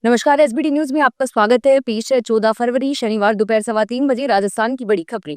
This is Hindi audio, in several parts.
नमस्कार। एसबीटी न्यूज में आपका स्वागत है। पेश है 14 फरवरी शनिवार दोपहर 3:15 राजस्थान की बड़ी खबरें।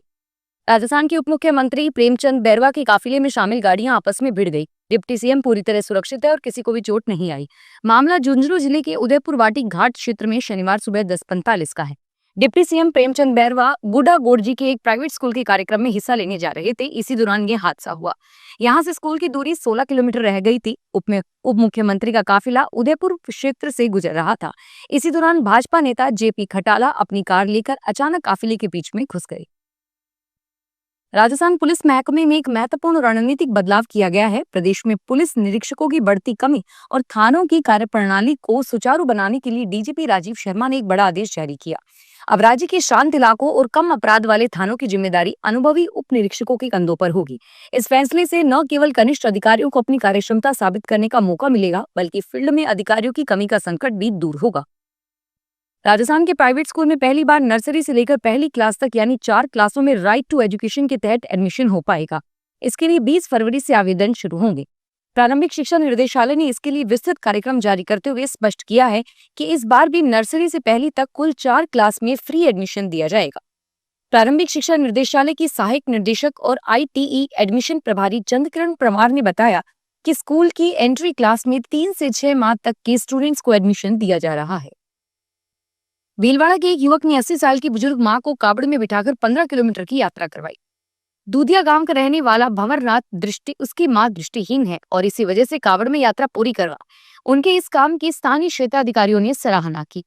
राजस्थान के उप मुख्यमंत्री प्रेमचंद बैरवा के काफिले में शामिल गाड़ियां आपस में भिड़ गई। डिप्टी सीएम पूरी तरह सुरक्षित है और किसी को भी चोट नहीं आई। मामला झुंझुनू जिले के उदयपुर वाटी घाट क्षेत्र में शनिवार सुबह 10:45 का है। डिप्टी सीएम प्रेमचंद बैरवा बूढ़ा गोरजी के एक प्राइवेट स्कूल के कार्यक्रम में हिस्सा लेने जा रहे थे। इसी दौरान ये हादसा हुआ। यहाँ से स्कूल की दूरी 16 किलोमीटर रह गई थी। उप मुख्यमंत्री का काफिला उदयपुर क्षेत्र से गुजर रहा था। इसी दौरान भाजपा नेता जेपी खटाला अपनी कार लेकर अचानक काफिले के बीच में घुस गए। राजस्थान पुलिस महकमे में एक महत्वपूर्ण रणनीतिक बदलाव किया गया है। प्रदेश में पुलिस निरीक्षकों की बढ़ती कमी और थानों की कार्यप्रणाली को सुचारू बनाने के लिए डीजीपी राजीव शर्मा ने एक बड़ा आदेश जारी किया। अब राज्य के शांत इलाकों और कम अपराध वाले थानों की जिम्मेदारी अनुभवी उप निरीक्षकों के कंधों पर होगी। इस फैसले से न केवल कनिष्ठ अधिकारियों को अपनी कार्यक्षमता साबित करने का मौका मिलेगा, बल्कि फील्ड में अधिकारियों की कमी का संकट भी दूर होगा। राजस्थान के प्राइवेट स्कूल में पहली बार नर्सरी से लेकर पहली क्लास तक यानी 4 क्लासों में राइट टू एजुकेशन के तहत एडमिशन हो पाएगा। इसके लिए 20 फरवरी से आवेदन शुरू होंगे। प्रारंभिक शिक्षा निर्देशालय ने इसके लिए विस्तृत कार्यक्रम जारी करते हुए स्पष्ट किया है कि इस बार भी नर्सरी से पहली तक कुल 4 क्लास में फ्री एडमिशन दिया जाएगा। प्रारंभिक शिक्षा निर्देशालय की सहायक निदेशक और आईटीई एडमिशन प्रभारी चंद्रकिरण परमार ने बताया कि स्कूल की एंट्री क्लास में 3 से 6 माह तक के स्टूडेंट्स को एडमिशन दिया जा रहा है। भीलवाड़ा के एक युवक ने 80 साल की बुजुर्ग मां को कावड़ में बिठाकर 15 किलोमीटर की यात्रा करवाई। दूधिया गांव का रहने वाला भंवरनाथ उसकी मां दृष्टिहीन है और इसी वजह से कावड़ में यात्रा पूरी करवा उनके इस काम की स्थानीय क्षेत्राधिकारियों ने सराहना की।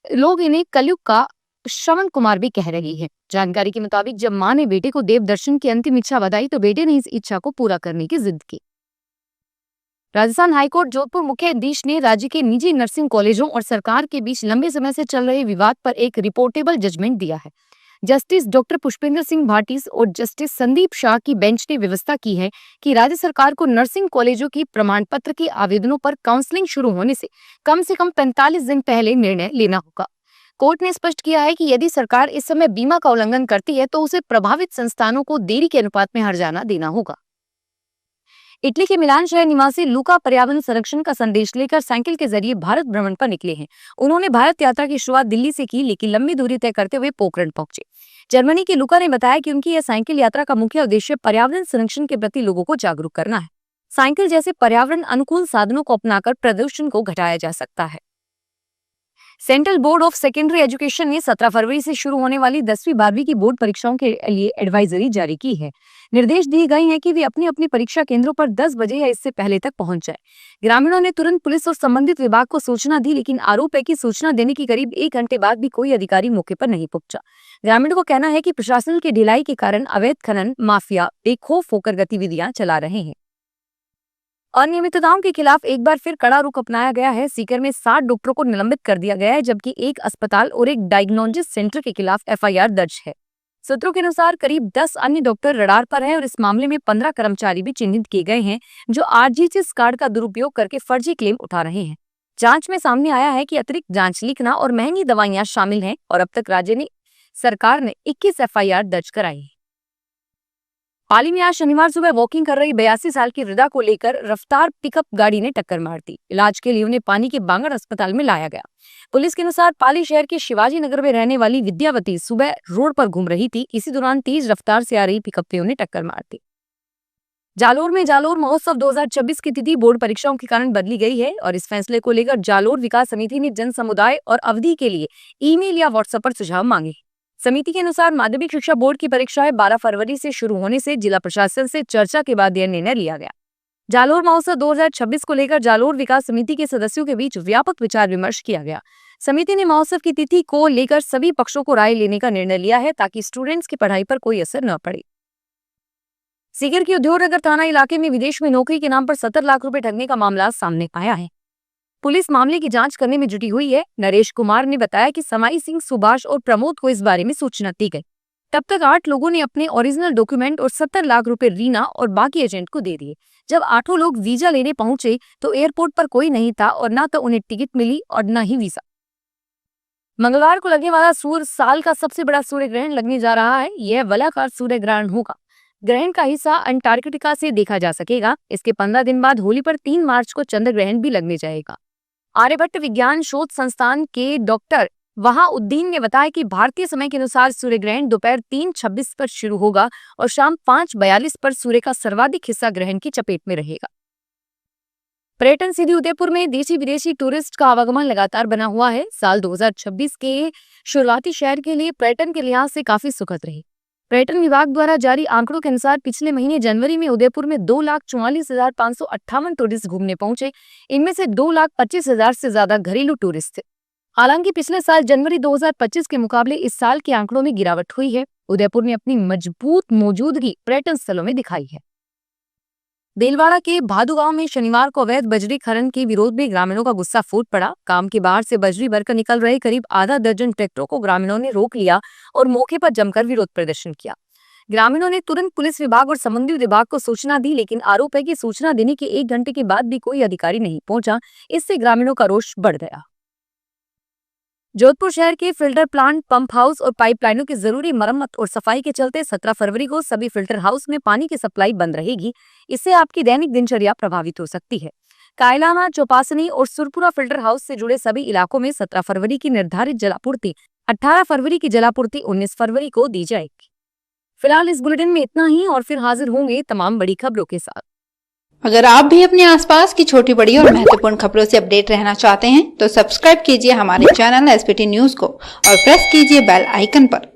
लोग इन्हें कलयुग का श्रवण कुमार भी कह रही है। जानकारी के मुताबिक जब मां ने बेटे को देव दर्शन की अंतिम इच्छा बताई तो बेटे ने इस इच्छा को पूरा करने की जिद की। राजस्थान हाईकोर्ट जोधपुर मुख्य न्यायाधीश ने राज्य के निजी नर्सिंग कॉलेजों और सरकार के बीच लंबे समय से चल रहे विवाद पर एक रिपोर्टेबल जजमेंट दिया है। जस्टिस डॉक्टर पुष्पेंद्र सिंह भाटी और जस्टिस संदीप शाह की बेंच ने व्यवस्था की है कि राज्य सरकार को नर्सिंग कॉलेजों की प्रमाण पत्र के आवेदनों पर काउंसलिंग शुरू होने से कम 45 दिन पहले निर्णय लेना होगा। कोर्ट ने स्पष्ट किया है कि यदि सरकार इस समय बीमा का उल्लंघन करती है तो उसे प्रभावित संस्थानों को देरी के अनुपात में हर्जाना देना होगा। इटली के मिलान शहर निवासी लूका पर्यावरण संरक्षण का संदेश लेकर साइकिल के जरिए भारत भ्रमण पर निकले हैं। उन्होंने भारत यात्रा की शुरुआत दिल्ली से की, लेकिन लंबी दूरी तय करते हुए पोखरण पहुंचे। जर्मनी के लूका ने बताया कि उनकी यह साइकिल यात्रा का मुख्य उद्देश्य पर्यावरण संरक्षण के प्रति लोगों को जागरूक करना है। साइकिल जैसे पर्यावरण अनुकूल साधनों को अपनाकर प्रदूषण को घटाया जा सकता है। Central board of secondary education ने 17 फरवरी से शुरू होने वाली 10वीं 12वीं की बोर्ड परीक्षाओं के लिए एडवाइजरी जारी की है। निर्देश दिए गए हैं कि वे अपनी अपनी परीक्षा केंद्रों पर 10 बजे या इससे पहले तक पहुंच जाए। ग्रामीणों ने तुरंत पुलिस और संबंधित विभाग को सूचना दी, लेकिन आरोप है कि सूचना देने की करीब 1 घंटे बाद भी कोई अधिकारी मौके पर नहीं पहुंचा। ग्रामीणों का कहना है कि प्रशासन की ढिलाई के कारण अवैध खनन माफिया बेखौफ होकर गतिविधियां चला रहे हैं। अनियमितताओं के खिलाफ एक बार फिर कड़ा रुख अपनाया गया है। सीकर में 60 डॉक्टरों को निलंबित कर दिया गया है, जबकि एक अस्पताल और एक डायग्नोस्टिक सेंटर के खिलाफ एफआईआर दर्ज है। सूत्रों के अनुसार करीब 10 अन्य डॉक्टर रडार पर हैं और इस मामले में 15 कर्मचारी भी चिन्हित किए गए हैं जो आरजीएस कार्ड का दुरुपयोग करके फर्जी क्लेम उठा रहे हैं। जांच में सामने आया है कि अतिरिक्त जांच लिखना और महंगी दवाइयां शामिल हैं और अब तक सरकार ने 21 एफआईआर दर्ज कराई है। पाली में आज शनिवार सुबह वॉकिंग कर रही 82 साल की वृद्धा को लेकर रफ्तार पिकअप गाड़ी ने टक्कर मार दी। इलाज के लिए उन्हें पानी के बांगड़ अस्पताल में लाया गया। पुलिस के अनुसार पाली शहर के शिवाजी नगर में रहने वाली विद्यावती सुबह रोड पर घूम रही थी। इसी दौरान तेज रफ्तार से आ रही पिकअप ने उन्हें टक्कर मार दी। जालोर में जालोर महोत्सव 2026 की तिथि बोर्ड परीक्षाओं के कारण बदली गई है और इस फैसले को लेकर जालोर विकास समिति ने जन समुदाय और अवधि के लिए ईमेल या व्हाट्सएप पर सुझाव मांगे। समिति के अनुसार माध्यमिक शिक्षा बोर्ड की परीक्षाएं 12 फरवरी से शुरू होने से जिला प्रशासन से चर्चा के बाद यह निर्णय लिया गया। जालोर महोत्सव 2026 को लेकर जालोर विकास समिति के सदस्यों के बीच व्यापक विचार विमर्श किया गया। समिति ने महोत्सव की तिथि को लेकर सभी पक्षों को राय लेने का निर्णय लिया है ताकि स्टूडेंट्स की पढ़ाई पर कोई असर न पड़े। सीकर के उद्योगनगर थाना इलाके में विदेश में नौकरी के नाम पर 70 लाख रुपए ठगने का मामला सामने आया है। पुलिस मामले की जांच करने में जुटी हुई है। नरेश कुमार ने बताया कि समाई सिंह, सुभाष और प्रमोद को इस बारे में सूचना दी गई। तब तक 8 लोगों ने अपने ओरिजिनल डॉक्यूमेंट और 70 लाख रुपए रीना और बाकी एजेंट को दे दिए। जब 8 लोग वीजा लेने पहुंचे तो एयरपोर्ट पर कोई नहीं था और न तो उन्हें टिकट मिली और न ही वीजा। मंगलवार को लगने वाला साल का सबसे बड़ा सूर्य ग्रहण लगने जा रहा है। यह वलयाकार सूर्य ग्रहण होगा। ग्रहण का हिस्सा अंटार्कटिका से देखा जा सकेगा। इसके 15 दिन बाद होली पर 3 मार्च को चंद्र ग्रहण भी लगने जाएगा। आर्यभट्ट विज्ञान शोध संस्थान के डॉक्टर वहाउद्दीन ने बताया कि भारतीय समय के अनुसार सूर्य ग्रहण दोपहर 3:26 पर शुरू होगा और शाम 5:42 पर सूर्य का सर्वाधिक हिस्सा ग्रहण की चपेट में रहेगा। पर्यटन सिटी उदयपुर में देशी विदेशी टूरिस्ट का आवागमन लगातार बना हुआ है। साल 2026 के शुरुआती शहर के लिए पर्यटन के लिहाज से काफी सुखद रही। पर्यटन विभाग द्वारा जारी आंकड़ों के अनुसार पिछले महीने जनवरी में उदयपुर में 2,44,558 टूरिस्ट घूमने पहुंचे। इनमें से 2,25,000 से ज्यादा घरेलू टूरिस्ट थे। हालांकि पिछले साल जनवरी 2025 के मुकाबले इस साल के आंकड़ों में गिरावट हुई है। उदयपुर ने अपनी मजबूत मौजूदगी पर्यटन स्थलों में दिखाई है। देलवाड़ा के भादू गांव में शनिवार को अवैध बजरी खनन के विरोध में ग्रामीणों का गुस्सा फूट पड़ा। काम के बाहर से बजरी भरकर निकल रहे करीब आधा दर्जन ट्रैक्टरों को ग्रामीणों ने रोक लिया और मौके पर जमकर विरोध प्रदर्शन किया। ग्रामीणों ने तुरंत पुलिस विभाग और संबंधित विभाग को सूचना दी, लेकिन आरोप है कि सूचना देने के 1 घंटे के बाद भी कोई अधिकारी नहीं पहुंचा। इससे ग्रामीणों का रोष बढ़ गया। जोधपुर शहर के फिल्टर प्लांट, पंप हाउस और पाइपलाइनों की जरूरी मरम्मत और सफाई के चलते 17 फरवरी को सभी फिल्टर हाउस में पानी की सप्लाई बंद रहेगी। इससे आपकी दैनिक दिनचर्या प्रभावित हो सकती है। कायलाना, चौपासनी और सुरपुरा फिल्टर हाउस से जुड़े सभी इलाकों में 17 फरवरी की निर्धारित जलापूर्ति 18 फरवरी की जलापूर्ति 19 फरवरी को दी जाएगी। फिलहाल इस बुलेटिन में इतना ही और फिर हाजिर होंगे तमाम बड़ी खबरों के साथ। अगर आप भी अपने आसपास की छोटी बड़ी और महत्वपूर्ण खबरों से अपडेट रहना चाहते हैं तो सब्सक्राइब कीजिए हमारे चैनल एसपीटी न्यूज को और प्रेस कीजिए बेल आइकन पर।